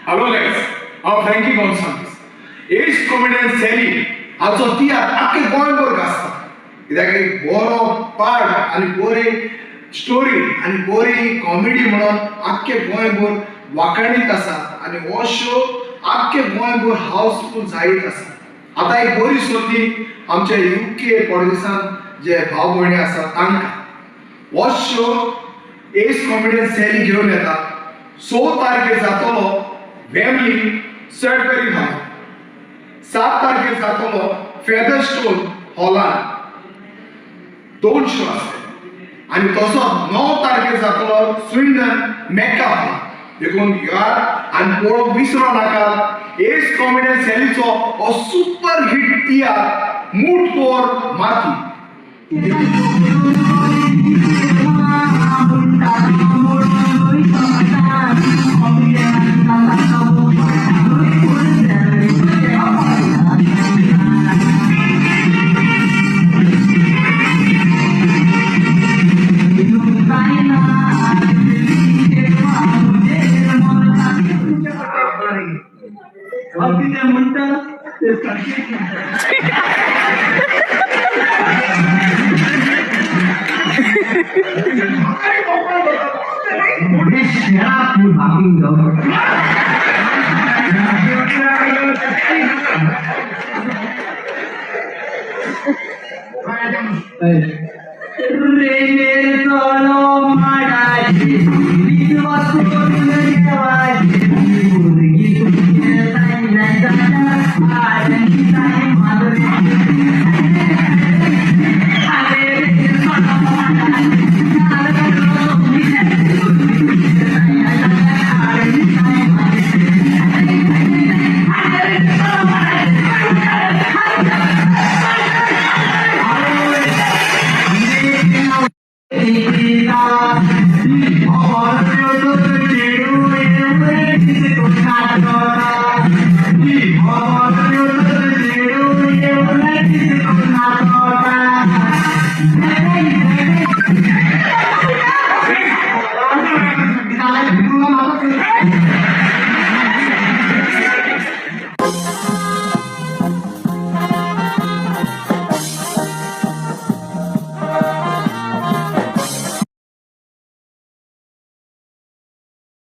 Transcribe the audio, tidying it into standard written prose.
Hello guys, I'm Frankie Gonzalez. Age comedian Sally हाचो तियात्र आख्खे गोंयभर गाजता. कित्याक एक बरो पार्ट आनी बरी स्टोरी आनी बरी कॉमेडी म्हणून आख्खे गोंयभर वाखाणीत आसा आनी हो शो आख्खे गोंयभर हाऊसफुल जायत आसा. आतां एक बरी संदी आमच्या UK परदेशांत जे भाव भयणी आसा तांकां हो शो एज कॉमेडियन सॅली घेवन येता. 6 तारखेर जातलो वेमली सॅडबरी हॉल. 7 तारखेर जातलो फेदरस्टोन हॉलान 2 शो आसले आनी तसोच 9 तारखेर जातलो स्विंडन मेक्का हॉल. देखून यार आनी पळोवंक विसरो नाका एज कॉमेडियन सॅलीचो हो सुपर हिट तियात्र मुठ भोर माती.